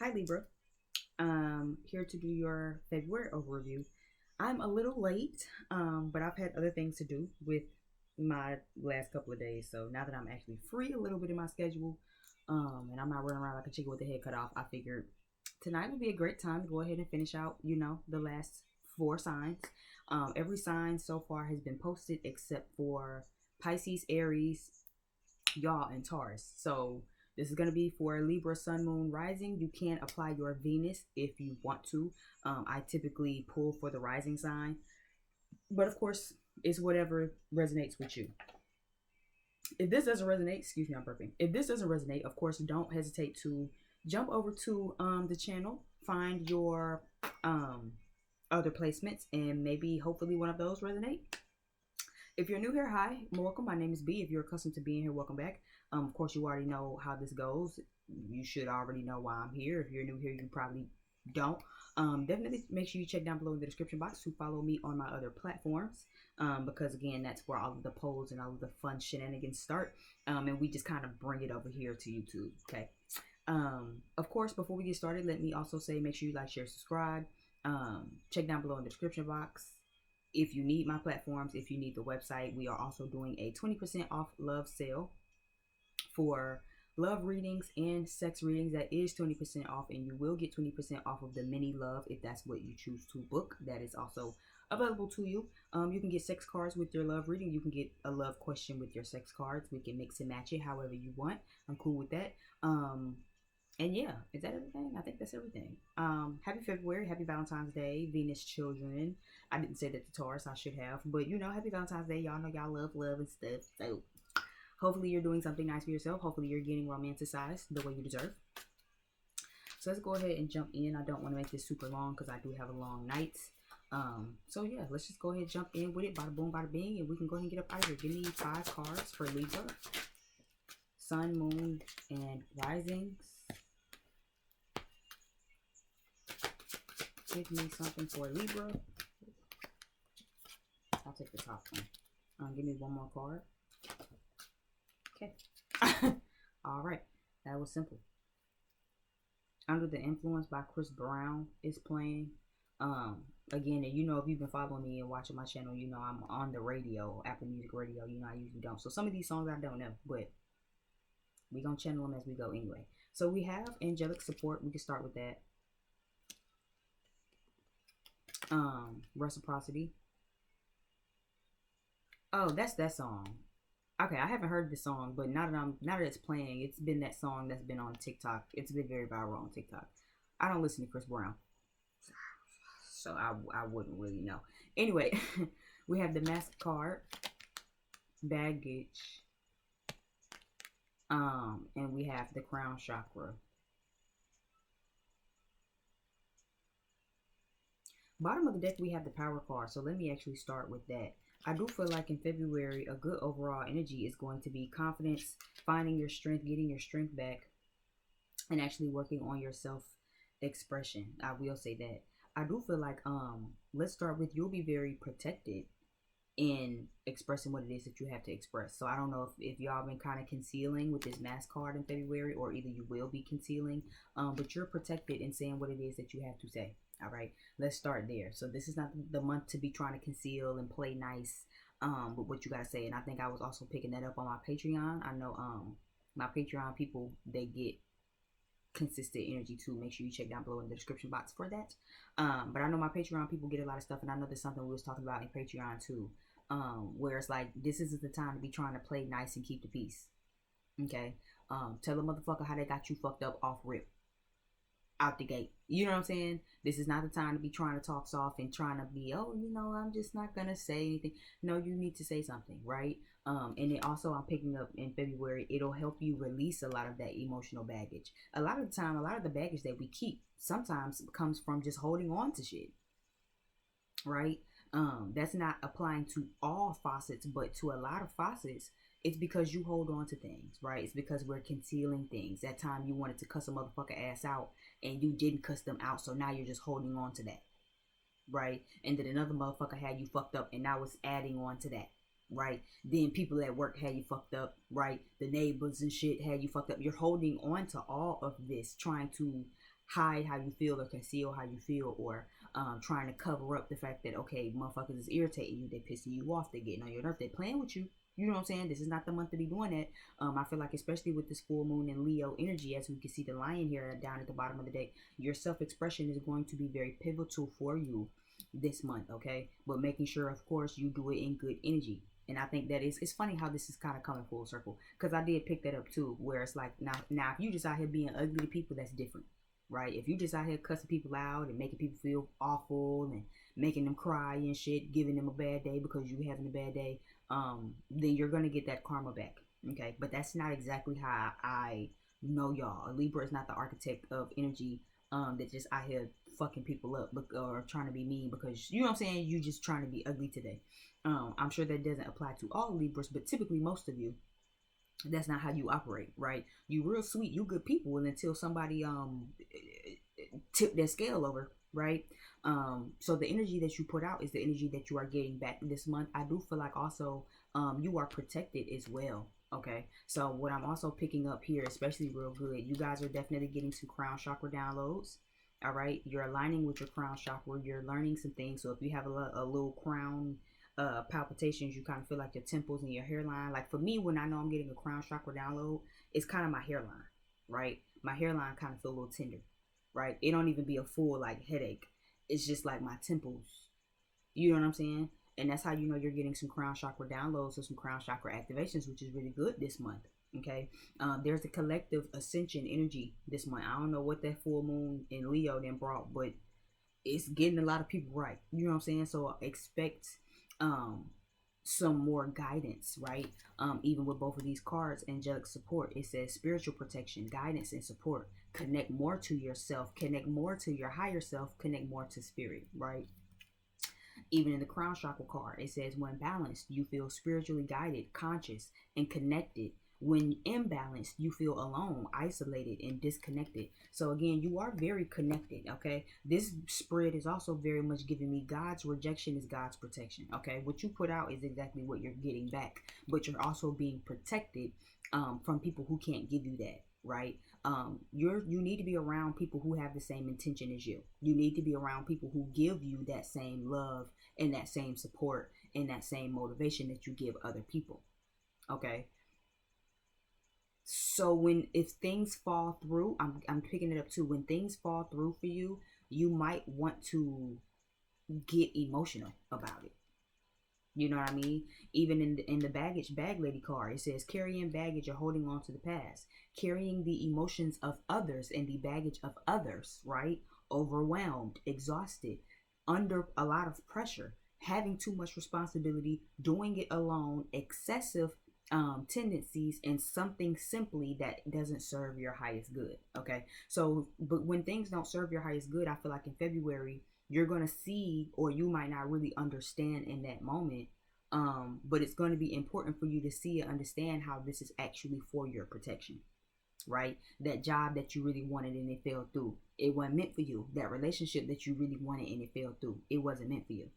Hi Libra. Here to do your February overview. I'm a little late, but I've had other things to do with my last couple of days. So now that I'm actually free a little bit in my schedule, and I'm not running around like a chicken with the head cut off, I figured tonight would be a great time to go ahead and finish out, the last four signs. Every sign so far has been posted except for Pisces, Aries, y'all, and Taurus. So this is going to be for Libra, Sun, Moon, Rising. You can apply your Venus if you want to. I typically pull for the rising sign, but of course, it's whatever resonates with you. If this doesn't resonate, excuse me, I'm burping. If this doesn't resonate, of course, don't hesitate to jump over to the channel, find your other placements, and maybe hopefully one of those resonate. If you're new here, hi, welcome. My name is B. If you're accustomed to being here, welcome back. Of course, you already know how this goes. You should already know why I'm here. If you're new here, you probably don't. Definitely make sure you check down below in the description box to follow me on my other platforms. Because again, that's where all of the polls and all of the fun shenanigans start. And we just kind of bring it over here to YouTube. Okay. Of course, before we get started, let me also say, make sure you like, share, subscribe. Check down below in the description box. If you need my platforms, if you need the website, we are also doing a 20% off love sale for love readings and sex readings. That is 20% off, and you will get 20% off of the mini love if that's what you choose to book. That is also available to you. You can get sex cards with your love reading. You can get a love question with your sex cards. We can mix and match it however you want. I'm cool with that. And yeah, is that everything? I think that's everything. Happy February, happy Valentine's Day, Venus children. I didn't say that to Taurus, I should have. But happy Valentine's Day. Y'all know y'all love and stuff. So hopefully you're doing something nice for yourself. Hopefully you're getting romanticized the way you deserve. So let's go ahead and jump in. I don't want to make this super long because I do have a long night. So yeah, let's just go ahead and jump in with it. Bada boom, bada bing, and we can go ahead and get up out of here. Give me 5 cards for Libra, Sun, Moon, and Risings. Give me something for Libra. I'll take the top one. Give me one more card. Okay. All right. That was simple. Under the Influence by Chris Brown is playing. Again, if you've been following me and watching my channel, I'm on the radio, Apple Music Radio. I usually don't. So some of these songs I don't know, but we're going to channel them as we go anyway. So we have angelic support. We can start with that. Reciprocity. Oh, that's that song. Okay, I haven't heard this song, but now that it's playing, it's been that song that's been on TikTok. It's been very viral on TikTok. I don't listen to Chris Brown, so I wouldn't really know. Anyway, we have the Mask card, baggage, and we have the Crown Chakra. Bottom of the deck, we have the Power card. So let me actually start with that. I do feel like in February, a good overall energy is going to be confidence, finding your strength, getting your strength back, and actually working on your self-expression. I will say that. I do feel like, let's start with, you'll be very protected in expressing what it is that you have to express. So I don't know if y'all been kind of concealing with this Mask card in February, or either you will be concealing, but you're protected in saying what it is that you have to say. All right, let's start there. So this is not the month to be trying to conceal and play nice with what you gotta say. And I think I was also picking that up on my Patreon. I know my Patreon people, they get consistent energy too. Make sure you check down below in the description box for that. But I know my Patreon people get a lot of stuff, and I know there's something we was talking about in Patreon too, where it's like, this isn't the time to be trying to play nice and keep the peace. Okay, tell the motherfucker how they got you fucked up off rip, out the gate. You know what I'm saying? This is not the time to be trying to talk soft and trying to be, I'm just not gonna say anything. No, you need to say something, right? And then also, I'm picking up in February, it'll help you release a lot of that emotional baggage. A lot of the time, a lot of the baggage that we keep sometimes comes from just holding on to shit, right? That's not applying to all faucets, but to a lot of faucets, it's because you hold on to things, right? It's because we're concealing things. That time you wanted to cuss a motherfucker ass out and you didn't cuss them out, so now you're just holding on to that, right? And then another motherfucker had you fucked up, and now it's adding on to that, right? Then people at work had you fucked up, right? The neighbors and shit had you fucked up. You're holding on to all of this, trying to hide how you feel or conceal how you feel, or trying to cover up the fact that, okay, motherfuckers is irritating you, they pissing you off, they getting on your nerve, they playing with you. You know what I'm saying? This is not the month to be doing that. I feel like, especially with this full moon and Leo energy, as we can see the lion here down at the bottom of the day, your self-expression is going to be very pivotal for you this month, okay? But making sure, of course, you do it in good energy. And I think that it's funny how this is kind of coming full circle, because I did pick that up too, where it's like, now if you just out here being ugly to people, that's different, right? If you just out here cussing people out and making people feel awful and making them cry and shit, giving them a bad day because you having a bad day, then you're gonna get that karma back, okay? But that's not exactly how I know y'all. A Libra is not the architect of energy that just out here fucking people up or trying to be mean because, you know what I'm saying, you just trying to be ugly today. I'm sure that doesn't apply to all Libras, but typically most of you, that's not how you operate, right? You real sweet, you good people, and until somebody tip that scale over, right? So the energy that you put out is the energy that you are getting back this month. I do feel like also you are protected as well. Okay, so what I'm also picking up here, especially real good, you guys are definitely getting some crown chakra downloads. All right, you're aligning with your crown chakra, you're learning some things. So if you have a little crown palpitations, you kind of feel like your temples and your hairline. Like for me, when I know I'm getting a crown chakra download, it's kind of my hairline, right? My hairline kind of feel a little tender, right? It don't even be a full like headache. It's just like my temples. You know what I'm saying? And that's how you know you're getting some crown chakra downloads or some crown chakra activations, which is really good this month. Okay, there's a collective ascension energy this month. I don't know what that full moon in Leo then brought, but it's getting a lot of people right. You know what I'm saying? So expect some more guidance, right? Even with both of these cards, angelic support, it says spiritual protection, guidance, and support. Connect more to yourself, connect more to your higher self, connect more to spirit, right? Even in the crown chakra card, it says when balanced, you feel spiritually guided, conscious, and connected. When imbalanced, you feel alone, isolated, and disconnected. So again, you are very connected, okay? This spread is also very much giving me God's rejection is God's protection, okay? What you put out is exactly what you're getting back, but you're also being protected from people who can't give you that, right? You need to be around people who have the same intention as you. You need to be around people who give you that same love and that same support and that same motivation that you give other people, okay? So if things fall through, I'm picking it up too. When things fall through for you, you might want to get emotional about it. You know what I mean? Even in the baggage bag lady card, it says carrying baggage or holding on to the past, carrying the emotions of others and the baggage of others, right? Overwhelmed, exhausted, under a lot of pressure, having too much responsibility, doing it alone, excessive tendencies, and something simply that doesn't serve your highest good. Okay, so but when things don't serve your highest good, I feel like in February you're going to see, or you might not really understand in that moment, but it's going to be important for you to see and understand how this is actually for your protection, right? That job that you really wanted and it fell through, it wasn't meant for you. That relationship that you really wanted and it fell through, it wasn't meant for you,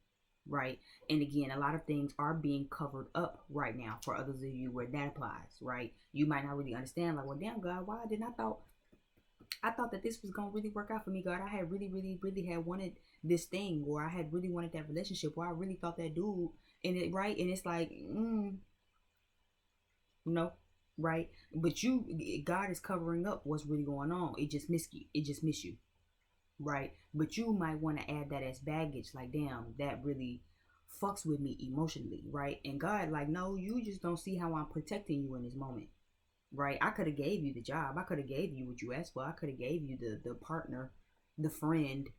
right? And again, a lot of things are being covered up right now for others of you where that applies, right? You might not really understand, like, well, damn, God, why didn't I thought that this was gonna really work out for me, God. I had really had wanted this thing, or I had really wanted that relationship, or I really thought that dude, and it right, and it's like, no, right? But God is covering up what's really going on. It just missed you. It just missed you, right? But you might want to add that as baggage, like, damn, that really fucks with me emotionally, right? And God, like, no, you just don't see how I'm protecting you in this moment, right? I could have gave you the job. I could have gave you what you asked for. I could have gave you the partner, the friend,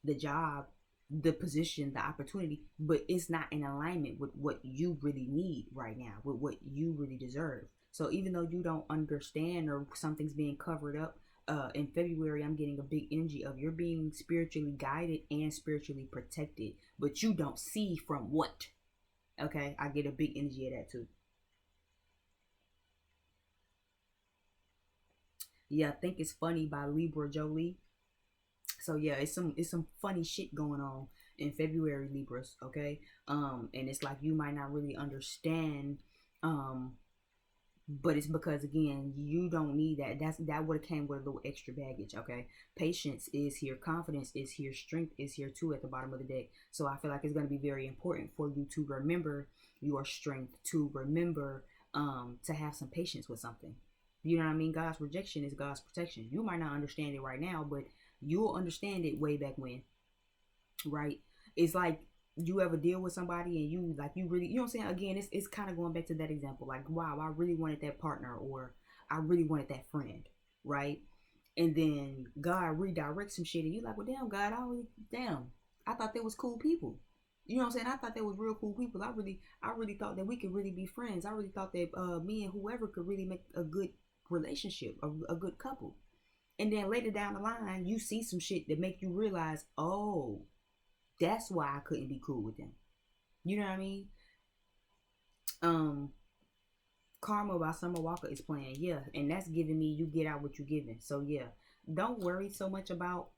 the job, the position, the opportunity, but it's not in alignment with what you really need right now, with what you really deserve. So even though you don't understand or something's being covered up, in February, I'm getting a big energy of you're being spiritually guided and spiritually protected, but you don't see from what. Okay, I get a big energy of that too. Yeah, I think it's funny by Libra Jolie. So yeah, it's some funny shit going on in February, Libras, okay? And it's like you might not really understand um But it's because, again, you don't need that. That would have came with a little extra baggage. Okay, patience is here, confidence is here, strength is here too at the bottom of the deck. So I feel like it's going to be very important for you to remember your strength, to remember to have some patience with something. You know what I mean? God's rejection is God's protection. You might not understand it right now, but you'll understand it way back when, right? It's like, you ever deal with somebody and you really, you know what I'm saying? Again, it's kind of going back to that example. Like, wow, I really wanted that partner, or I really wanted that friend, right? And then God redirects some shit, and you like, well, damn, God, I thought they was cool people. You know what I'm saying? I thought they was real cool people. I really thought that we could really be friends. I really thought that me and whoever could really make a good relationship, a good couple. And then later down the line, you see some shit that make you realize, oh, that's why I couldn't be cool with them. You know what I mean? Um, Karma by Summer Walker is playing, yeah, and that's giving me, you get out what you're giving. So yeah, don't worry so much about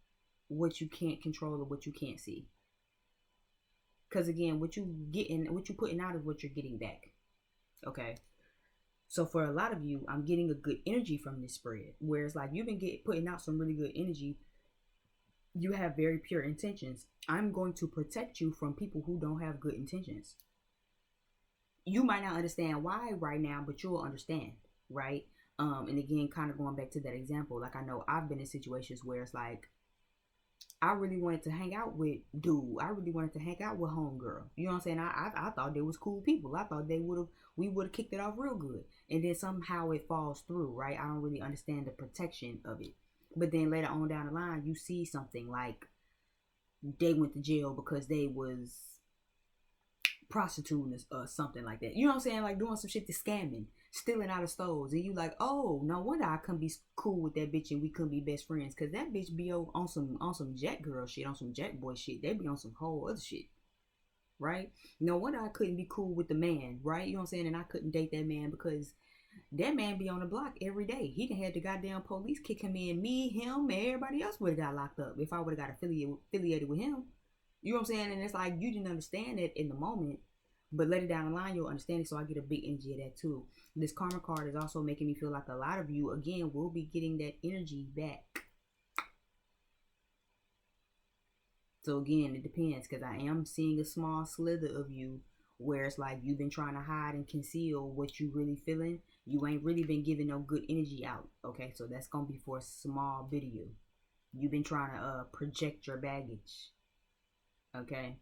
what you can't control or what you can't see. Because again, what you putting out is what you're getting back. Okay. So for a lot of you, I'm getting a good energy from this spread. Whereas like you've been putting out some really good energy. You have very pure intentions. I'm going to protect you from people who don't have good intentions. You might not understand why right now, but you'll understand, right? And again, kind of going back to that example, like I know I've been in situations where it's like, I really wanted to hang out with dude. I really wanted to hang out with homegirl. You know what I'm saying? I thought they was cool people. I thought we would have kicked it off real good. And then somehow it falls through, right? I don't really understand the protection of it. But then later on down the line, you see something like they went to jail because they was prostituting or something like that. You know what I'm saying? Like doing some shit to scamming, stealing out of stores. And you like, oh, no wonder I couldn't be cool with that bitch and we couldn't be best friends. Cause that bitch be on some jack girl shit, on some jack boy shit. They be on some whole other shit. Right? No wonder I couldn't be cool with the man, right? You know what I'm saying? And I couldn't date that man because that man be on the block every day. He done had the goddamn police kick him in. Me, him, and everybody else would have got locked up if I would have got affiliated with him. You know what I'm saying? And it's like you didn't understand it in the moment, but later down the line you'll understand it. So I get a big energy of that too. This karma card is also making me feel like a lot of you again will be getting that energy back. So again, it depends, because I am seeing a small slither of you where it's like you've been trying to hide and conceal what you really feeling. You ain't really been giving no good energy out. Okay, so that's gonna be for a small bit of you. You've been trying to project your baggage. Okay,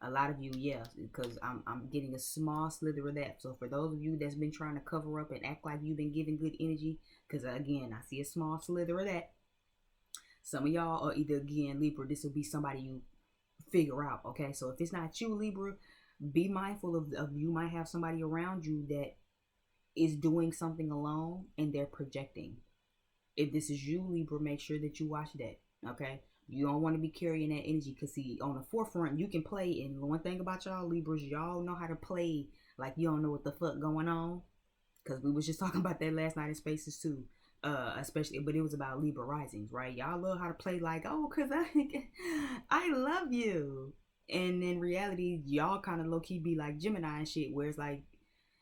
a lot of you, yeah, because I'm getting a small slither of that. So for those of you that's been trying to cover up and act like you've been giving good energy, because again, I see a small slither of that. Some of y'all are either, again, Libra, this will be somebody you figure out. Okay, so if it's not you, Libra, be mindful of you might have somebody around you that is doing something alone and they're projecting. If this is you, Libra, make sure that you watch that. Okay, you don't want to be carrying that energy, because see, on the forefront you can play, and one thing about y'all Libras, y'all know how to play like you don't know what the fuck going on, because we was just talking about that last night in Spaces too. Especially, but it was about Libra risings, right? Y'all love how to play like, oh, cause I love you, and in reality, y'all kind of low key be like Gemini and shit, where it's like,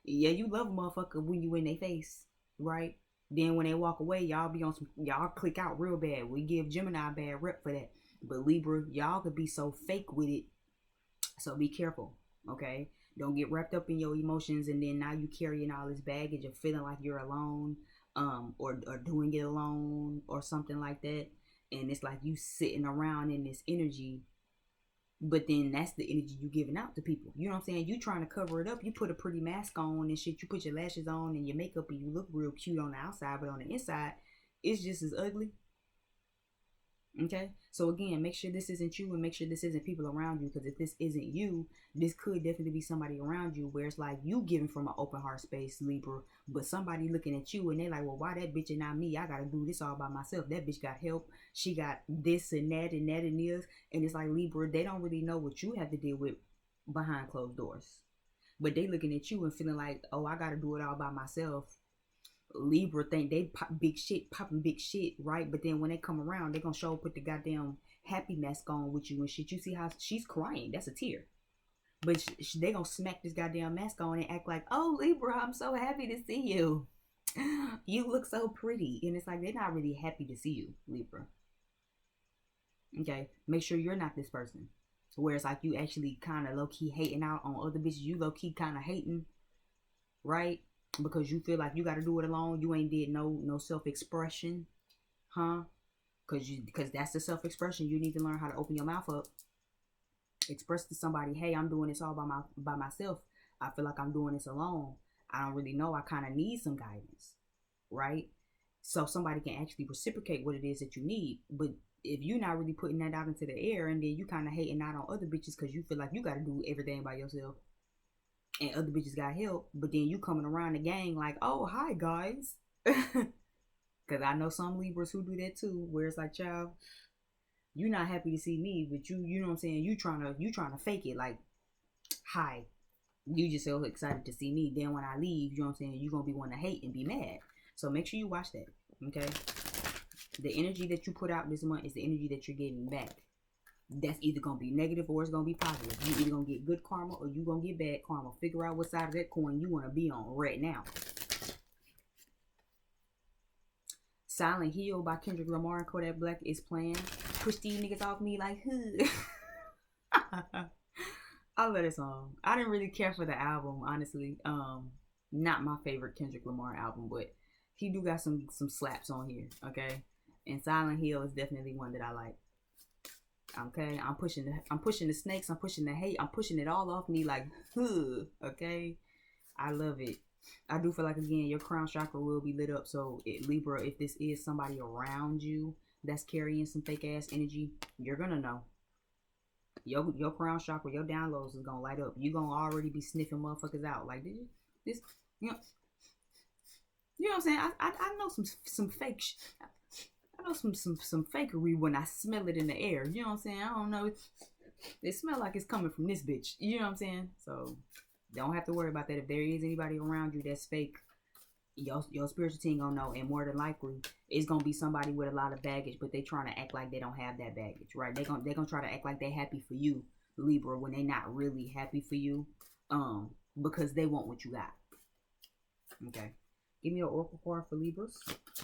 yeah, you love a motherfucker when you in their face, right? Then when they walk away, y'all be on some, y'all click out real bad. We give Gemini a bad rep for that, but Libra, y'all could be so fake with it, so be careful, okay? Don't get wrapped up in your emotions, and then now you carrying all this baggage of feeling like you're alone, or doing it alone or something like that. And it's like you sitting around in this energy, but then that's the energy you giving out to people. You know what I'm saying? You trying to cover it up. You put a pretty mask on and shit. You put your lashes on and your makeup, and you look real cute on the outside, but on the inside, it's just as ugly. Okay, so again, make sure this isn't you, and make sure this isn't people around you, because if this isn't you, this could definitely be somebody around you where it's like you giving from an open heart space, Libra, but somebody looking at you and they're like, well, why that bitch and not me? I gotta do this all by myself. That bitch got help. She got this and that and that and this. And it's like, Libra, they don't really know what you have to deal with behind closed doors, but they looking at you and feeling like, oh, I gotta do it all by myself. Libra think they popping big shit, right? But then when they come around, they gonna show put the goddamn happy mask on with you and shit. You see how she's crying? That's a tear. But they gonna smack this goddamn mask on and act like, oh, Libra, I'm so happy to see you. You look so pretty. And it's like, they're not really happy to see you, Libra. Okay? Make sure you're not this person. Where it's like you actually kind of low-key hating out on other bitches. You low-key kind of hating, right? Because you feel like you got to do it alone. You ain't did no self-expression. Huh? Because that's the self-expression. You need to learn how to open your mouth up. Express to somebody, hey, I'm doing this all by myself. I feel like I'm doing this alone. I don't really know. I kind of need some guidance, right? So somebody can actually reciprocate what it is that you need. But if you're not really putting that out into the air, and then you kind of hating out on other bitches because you feel like you got to do everything by yourself, and other bitches got help, but then you coming around the gang like, oh, hi guys. Because I know some Libras who do that too, where it's like, child, you're not happy to see me, but you know what I'm saying, you trying to fake it like, hi, you just so excited to see me. Then when I leave, you know what I'm saying, you're gonna be one to hate and be mad. So make sure you watch that. Okay, the energy that you put out this month is the energy that you're getting back. That's either gonna be negative or it's gonna be positive. You either gonna get good karma or you gonna get bad karma. Figure out what side of that coin you want to be on right now. Silent Hill by Kendrick Lamar and Kodak Black is playing. Push these niggas off me like, huh. I love this song. I didn't really care for the album, honestly. Not my favorite Kendrick Lamar album, but he do got some slaps on here, okay? And Silent Hill is definitely one that I like. Okay, I'm pushing the snakes, I'm pushing the hate, I'm pushing it all off me like, huh, okay? I love it. I do feel like, again, your crown chakra will be lit up. So Libra, if this is somebody around you that's carrying some fake ass energy, you're gonna know. Your crown chakra, your downloads is gonna light up. You gonna already be sniffing motherfuckers out. Like, did you this, you know what I'm saying? I know some fake I know some fakery when I smell it in the air. You know what I'm saying? I don't know. It smell like it's coming from this bitch. You know what I'm saying? So don't have to worry about that. If there is anybody around you that's fake, your spiritual team gonna know, and more than likely it's gonna be somebody with a lot of baggage, but they trying to act like they don't have that baggage, right? They're gonna try to act like they happy for you, Libra, when they not really happy for you, because they want what you got. Okay, give me an oracle card for Libras.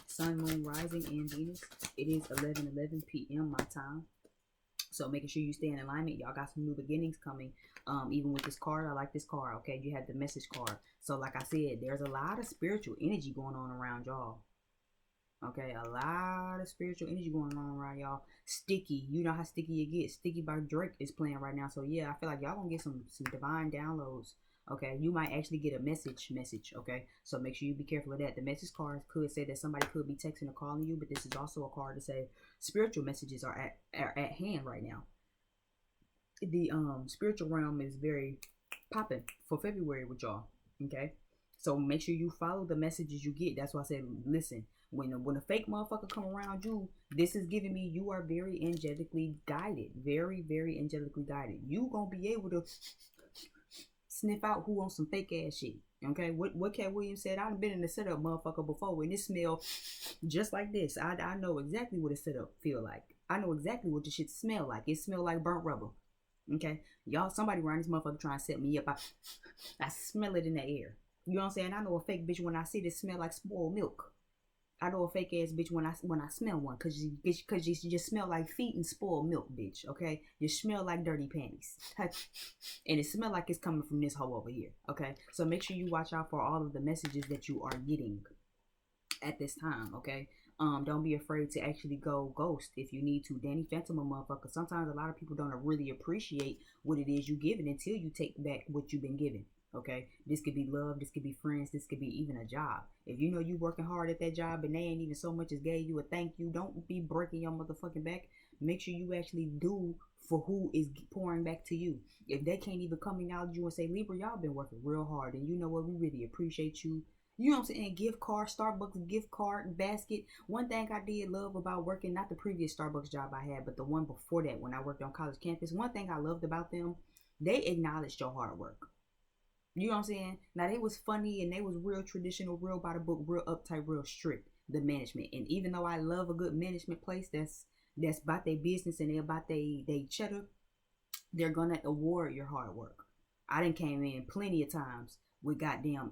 Sun, Moon, Rising, and Venus. It is 11:11 p.m. my time. So making sure you stay in alignment. Y'all got some new beginnings coming. Even with this card, I like this card. Okay, you had the message card. So like I said, there's a lot of spiritual energy going on around y'all. Okay, a lot of spiritual energy going on around y'all. Sticky, you know how sticky you get. Sticky by Drake is playing right now. So yeah, I feel like y'all gonna get some divine downloads. Okay, you might actually get a message. Okay, so make sure you be careful of that. The message cards could say that somebody could be texting or calling you, but this is also a card to say spiritual messages are at hand right now. The spiritual realm is very popping for February with y'all. Okay, so make sure you follow the messages you get. That's why I said, listen, when a fake motherfucker come around you, this is giving me you are very angelically guided, very angelically guided. You gonna be able to sniff out who on some fake ass shit. Okay, what Cat Williams said, I've been in the setup motherfucker before, and it smell just like this. I know exactly what a setup feel like. I know exactly what the shit smell like. It smell like burnt rubber. Okay, y'all, somebody around this motherfucker trying to set me up. I smell it in the air. You know what I'm saying? I know a fake bitch when I see this smell like spoiled milk. I know a fake ass bitch when I smell one, cause you just smell like feet and spoiled milk, bitch. Okay, you smell like dirty panties, and it smell like it's coming from this hoe over here. Okay, so make sure you watch out for all of the messages that you are getting at this time. Okay, don't be afraid to actually go ghost if you need to. Danny Phantom a motherfucker. Sometimes a lot of people don't really appreciate what it is you giving until you take back what you've been given. Okay, this could be love, this could be friends, this could be even a job. If you know you working hard at that job and they ain't even so much as gave you a thank you, don't be breaking your motherfucking back. Make sure you actually do for who is pouring back to you. If they can't even come acknowledge you and say, Libra, y'all been working real hard, and you know what, we really appreciate you. You know what I'm saying? Gift card, Starbucks gift card, basket. One thing I did love about working, not the previous Starbucks job I had, but the one before that when I worked on college campus, one thing I loved about them, they acknowledged your hard work. You know what I'm saying? Now, they was funny and they was real traditional, real by the book, real uptight, real strict, the management. And even though I love a good management place that's about their business and they're about they cheddar, they're going to award your hard work. I done came in plenty of times with goddamn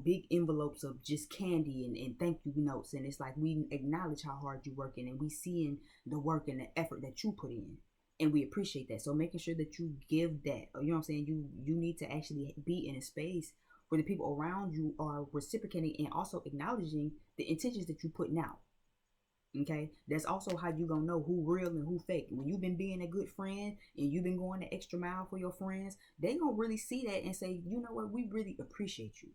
big envelopes of just candy and thank you notes. And it's like we acknowledge how hard you're working and we seeing the work and the effort that you put in. And we appreciate that. So making sure that you give that, you know what I'm saying? You need to actually be in a space where the people around you are reciprocating and also acknowledging the intentions that you're putting out. Okay, that's also how you gonna know who real and who fake. When you've been being a good friend and you've been going the extra mile for your friends, they gonna really see that and say, you know what, we really appreciate you.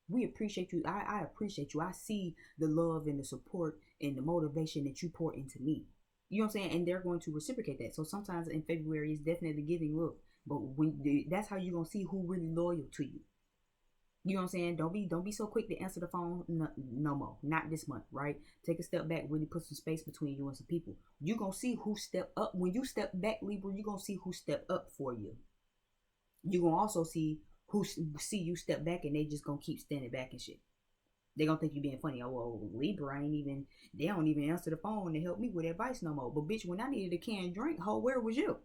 We appreciate you. I appreciate you. I see the love and the support and the motivation that you pour into me. You know what I'm saying? And they're going to reciprocate that. So sometimes in February, it's definitely giving look. But that's how you're gonna see who really loyal to you. You know what I'm saying? Don't be so quick to answer the phone. No more. Not this month, right? Take a step back. Really put some space between you and some people. You gonna see who step up. When you step back, Libra, you gonna see who step up for you. You gonna also see who see you step back and they just gonna keep standing back and shit. They gonna think you being funny. Oh, well, Libra ain't even. They don't even answer the phone to help me with advice no more. But bitch, when I needed a canned drink, where was you?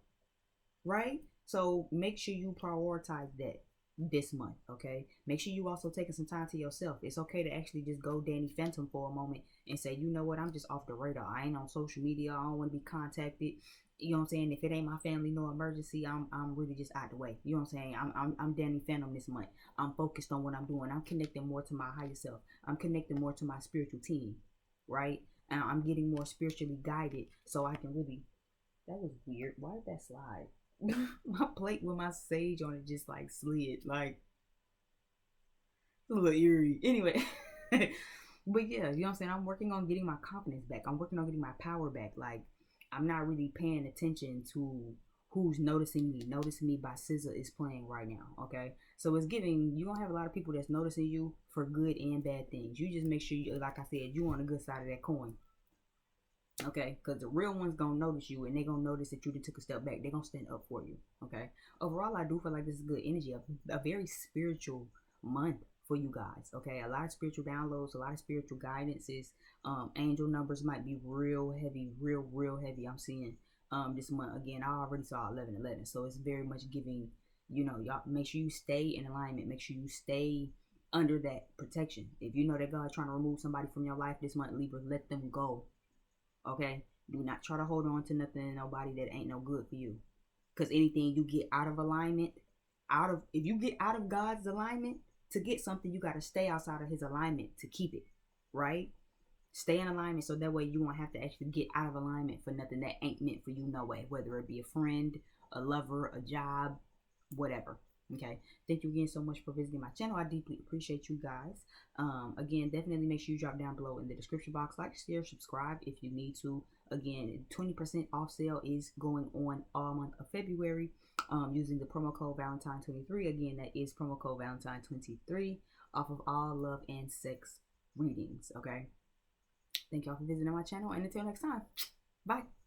Right? So make sure you prioritize that this month, okay? Make sure you also taking some time to yourself. It's okay to actually just go Danny Phantom for a moment and say, you know what, I'm just off the radar. I ain't on social media. I don't want to be contacted. You know what I'm saying? If it ain't my family, no emergency, I'm really just out the way. You know what I'm saying? I'm Danny Phantom this month. I'm focused on what I'm doing. I'm connecting more to my higher self. I'm connecting more to my spiritual team, right? And I'm getting more spiritually guided so I can really. That was weird. Why did that slide? My plate with my sage on it just like slid, like a little eerie. Anyway, but yeah, you know what I'm saying? I'm working on getting my confidence back. I'm working on getting my power back. Like, I'm not really paying attention to who's noticing me. Noticing Me by SZA is playing right now, okay? So it's giving, you don't have a lot of people that's noticing you for good and bad things. You just make sure, you, like I said, you on the good side of that coin. Okay, because the real ones gonna notice you and they gonna notice that you done took a step back. They gonna stand up for you. Okay, overall I do feel like this is good energy, a very spiritual month for you guys. Okay, a lot of spiritual downloads, a lot of spiritual guidances. Angel numbers might be real heavy, real heavy. I'm seeing this month. Again, I already saw 1111, so it's very much giving, you know, y'all make sure you stay in alignment. Make sure you stay under that protection. If you know that God's trying to remove somebody from your life this month, Libra, let them go. Okay, do not try to hold on to nothing and nobody that ain't no good for you. Because anything you get out of alignment, if you get out of God's alignment to get something, you got to stay outside of his alignment to keep it, right? Stay in alignment so that way you won't have to actually get out of alignment for nothing that ain't meant for you no way, whether it be a friend, a lover, a job, whatever. Okay, thank you again so much for visiting my channel. I deeply appreciate you guys. Again, definitely make sure you drop down below in the description box, like, share, subscribe if you need to. Again, 20% off sale is going on all month of February, using the promo code Valentine23. Again, that is promo code Valentine23 off of all love and sex readings. Okay, thank y'all for visiting my channel, and until next time, bye.